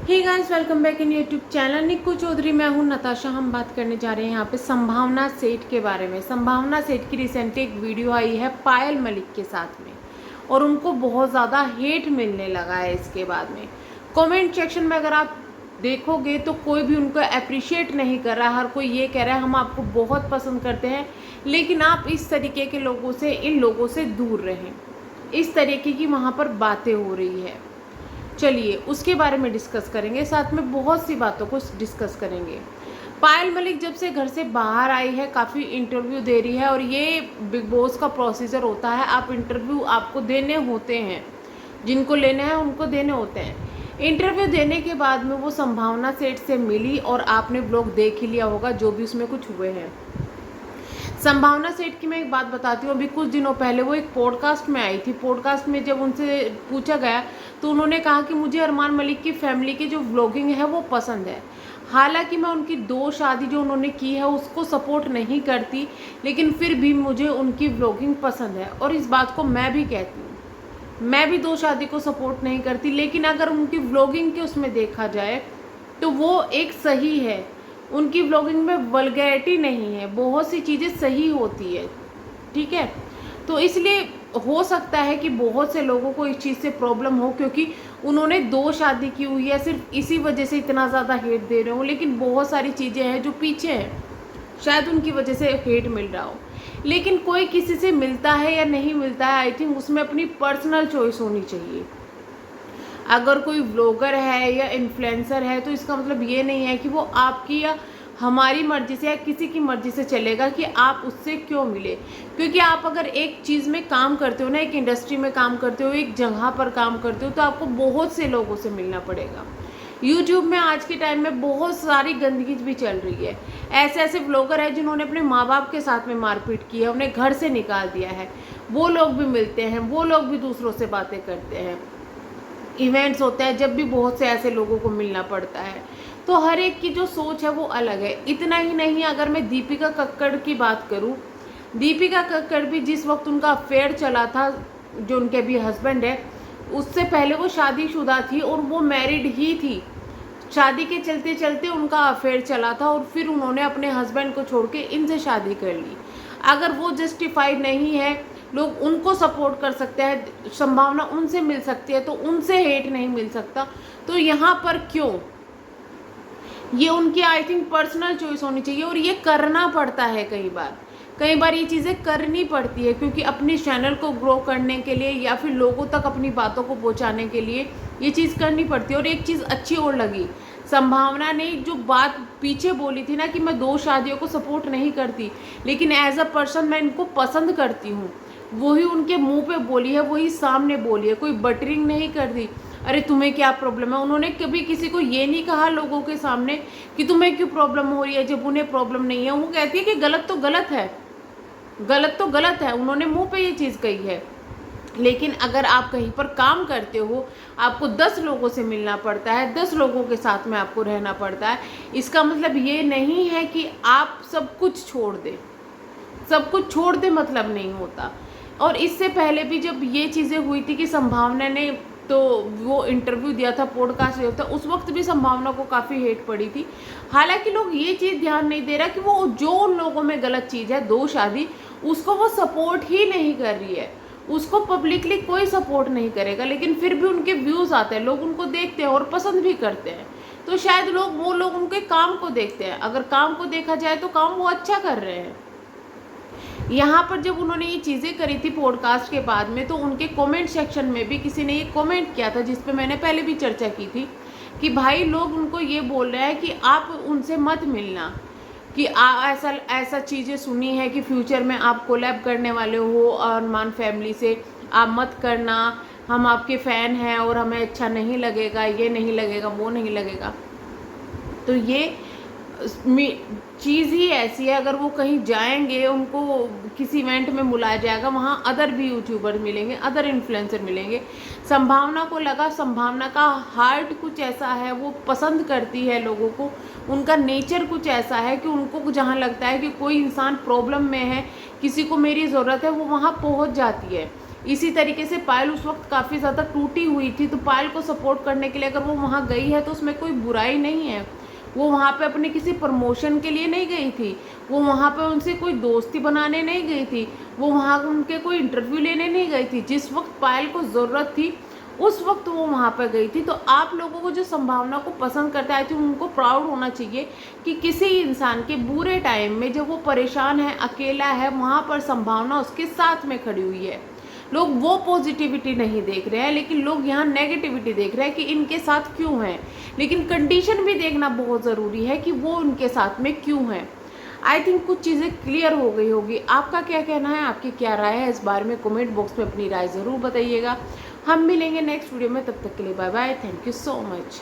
Hey guys, welcome back in YouTube channel Nikku Chaudhary. मैं हूं नताशा। हम बात करने जा रहे हैं यहाँ पे संभावना सेठ के बारे में। संभावना सेठ की रिसेंटली एक वीडियो आई है पायल मलिक के साथ में और उनको बहुत ज़्यादा हेट मिलने लगा है इसके बाद में। कमेंट सेक्शन में अगर आप देखोगे तो कोई भी उनको अप्रिशिएट नहीं कर रहा। हर कोई ये कह रहा है हम आपको बहुत पसंद करते हैं, लेकिन आप इस तरीके के लोगों से, इन लोगों से दूर रहें। इस तरीके की वहाँ पर बातें हो रही है। चलिए उसके बारे में डिस्कस करेंगे, साथ में बहुत सी बातों को डिस्कस करेंगे। पायल मलिक जब से घर से बाहर आई है, काफ़ी इंटरव्यू दे रही है और ये बिग बॉस का प्रोसीजर होता है। आप इंटरव्यू आपको देने होते हैं, जिनको लेने हैं उनको देने होते हैं। इंटरव्यू देने के बाद में वो संभावना सेठ से मिली और आपने ब्लॉग देख ही लिया होगा जो भी उसमें कुछ हुए हैं। संभावना सेठ की मैं एक बात बताती हूँ। अभी कुछ दिनों पहले वो एक पॉडकास्ट में आई थी। पॉडकास्ट में जब उनसे पूछा गया तो उन्होंने कहा कि मुझे अरमान मलिक की फैमिली की जो व्लॉगिंग है वो पसंद है। हालांकि मैं उनकी 2 शादी जो उन्होंने की है उसको सपोर्ट नहीं करती, लेकिन फिर भी मुझे उनकी व्लॉगिंग पसंद है। और इस बात को मैं भी कहती हूँ, मैं भी 2 शादी को सपोर्ट नहीं करती, लेकिन अगर उनकी व्लॉगिंग के उसमें देखा जाए तो वो एक सही है। उनकी व्लॉगिंग में वल्गैरिटी नहीं है, बहुत सी चीज़ें सही होती है, ठीक है। तो इसलिए हो सकता है कि बहुत से लोगों को इस चीज़ से प्रॉब्लम हो, क्योंकि उन्होंने 2 शादी की हुई है, सिर्फ इसी वजह से इतना ज़्यादा हेट दे रहे हो। लेकिन बहुत सारी चीज़ें हैं जो पीछे हैं, शायद उनकी वजह से हेट मिल रहा हो। लेकिन कोई किसी से मिलता है या नहीं मिलता है, आई थिंक उसमें अपनी पर्सनल चॉइस होनी चाहिए। अगर कोई व्लॉगर है या इन्फ्लुएंसर है तो इसका मतलब ये नहीं है कि वो आपकी या हमारी मर्जी से या किसी की मर्जी से चलेगा कि आप उससे क्यों मिले। क्योंकि आप अगर एक चीज़ में काम करते हो ना, एक इंडस्ट्री में काम करते हो, एक जगह पर काम करते हो, तो आपको बहुत से लोगों से मिलना पड़ेगा। यूट्यूब में आज के टाइम में बहुत सारी गंदगी भी चल रही है। ऐसे ऐसे व्लॉगर हैं जिन्होंने अपने माँ बाप के साथ में मारपीट की है, उन्हें घर से निकाल दिया है। वो लोग भी मिलते हैं, वो लोग भी दूसरों से बातें करते हैं। इवेंट्स होते हैं जब भी बहुत से ऐसे लोगों को मिलना पड़ता है। तो हर एक की जो सोच है वो अलग है। इतना ही नहीं, अगर मैं दीपिका कक्कड़ की बात करूं, दीपिका कक्कड़ भी जिस वक्त उनका अफेयर चला था, जो उनके भी हस्बैंड है, उससे पहले वो शादीशुदा थी और वो मैरिड ही थी। शादी के चलते चलते उनका अफेयर चला था और फिर उन्होंने अपने हस्बैंड को छोड़ के इनसे शादी कर ली। अगर वो जस्टिफाइड नहीं है, लोग उनको सपोर्ट कर सकते हैं, संभावना उनसे मिल सकती है, तो उनसे हेट नहीं मिल सकता। तो यहाँ पर क्यों? ये उनकी आई थिंक पर्सनल चॉइस होनी चाहिए और ये करना पड़ता है। कई बार ये चीज़ें करनी पड़ती है, क्योंकि अपने चैनल को ग्रो करने के लिए या फिर लोगों तक अपनी बातों को पहुंचाने के लिए ये चीज़ करनी पड़ती है। और एक चीज़ अच्छी और लगी, संभावना ने जो बात पीछे बोली थी ना कि मैं 2 शादियों को सपोर्ट नहीं करती, लेकिन एज अ पर्सन मैं इनको पसंद करती हूँ, वही उनके मुंह पे बोली है, वही सामने बोली है। कोई बटरिंग नहीं कर दी, अरे तुम्हें क्या प्रॉब्लम है। उन्होंने कभी किसी को ये नहीं कहा लोगों के सामने कि तुम्हें क्यों प्रॉब्लम हो रही है, जब उन्हें प्रॉब्लम नहीं है। वो कहती है कि गलत तो गलत है, गलत तो गलत है। उन्होंने मुंह पे ये चीज़ कही है। लेकिन अगर आप कहीं पर काम करते हो, आपको 10 लोगों से मिलना पड़ता है, 10 लोगों के साथ में आपको रहना पड़ता है, इसका मतलब ये नहीं है कि आप सब कुछ छोड़ दें। सब कुछ छोड़ दे मतलब नहीं होता। और इससे पहले भी जब ये चीज़ें हुई थी कि संभावना ने तो वो इंटरव्यू दिया था, पॉडकास्ट दिया था, उस वक्त भी संभावना को काफ़ी हेट पड़ी थी। हालांकि लोग ये चीज़ ध्यान नहीं दे रहा कि वो जो उन लोगों में गलत चीज़ है, 2 शादी, उसको वो सपोर्ट ही नहीं कर रही है। उसको पब्लिकली कोई सपोर्ट नहीं करेगा, लेकिन फिर भी उनके व्यूज़ आते हैं, लोग उनको देखते हैं और पसंद भी करते हैं। तो शायद वो लोग उनके काम को देखते हैं। अगर काम को देखा जाए तो काम वो अच्छा कर रहे हैं। यहाँ पर जब उन्होंने ये चीज़ें करी थी पॉडकास्ट के बाद में, तो उनके कमेंट सेक्शन में भी किसी ने ये कमेंट किया था, जिस पे मैंने पहले भी चर्चा की थी कि भाई लोग उनको ये बोल रहे हैं कि आप उनसे मत मिलना, कि ऐसा ऐसा चीज़ें सुनी है कि फ्यूचर में आप कोलैब करने वाले हो अरमान फैमिली से, आप मत करना, हम आपके फ़ैन हैं और हमें अच्छा नहीं लगेगा, ये नहीं लगेगा, वो नहीं लगेगा। तो ये चीज़ ही ऐसी है, अगर वो कहीं जाएंगे, उनको किसी इवेंट में बुलाया जाएगा, वहाँ अदर भी यूट्यूबर मिलेंगे, अदर इन्फ्लुएंसर मिलेंगे। संभावना को लगा, संभावना का हार्ट कुछ ऐसा है, वो पसंद करती है लोगों को, उनका नेचर कुछ ऐसा है कि उनको जहाँ लगता है कि कोई इंसान प्रॉब्लम में है, किसी को मेरी ज़रूरत है, वो वहाँ पहुँच जाती है। इसी तरीके से पायल उस वक्त काफ़ी ज़्यादा टूटी हुई थी, तो पायल को सपोर्ट करने के लिए अगर वो वहाँ गई है तो उसमें कोई बुराई नहीं है। वो वहाँ पे अपने किसी प्रमोशन के लिए नहीं गई थी, वो वहाँ पे उनसे कोई दोस्ती बनाने नहीं गई थी, वो वहाँ उनके कोई इंटरव्यू लेने नहीं गई थी। जिस वक्त पायल को ज़रूरत थी उस वक्त वो वहाँ पर गई थी। तो आप लोगों को जो संभावना को पसंद करते आए थे उनको प्राउड होना चाहिए कि किसी इंसान के बुरे टाइम में जब वो परेशान है, अकेला है, वहाँ पर संभावना उसके साथ में खड़ी हुई है। लोग वो पॉजिटिविटी नहीं देख रहे हैं, लेकिन लोग यहाँ नेगेटिविटी देख रहे हैं कि इनके साथ क्यों है। लेकिन कंडीशन भी देखना बहुत ज़रूरी है कि वो उनके साथ में क्यों है। आई थिंक कुछ चीज़ें क्लियर हो गई होगी। आपका क्या कहना है, आपकी क्या राय है इस बारे में कमेंट बॉक्स में अपनी राय ज़रूर बताइएगा। हम मिलेंगे नेक्स्ट वीडियो में, तब तक के लिए bye bye. Thank you so much.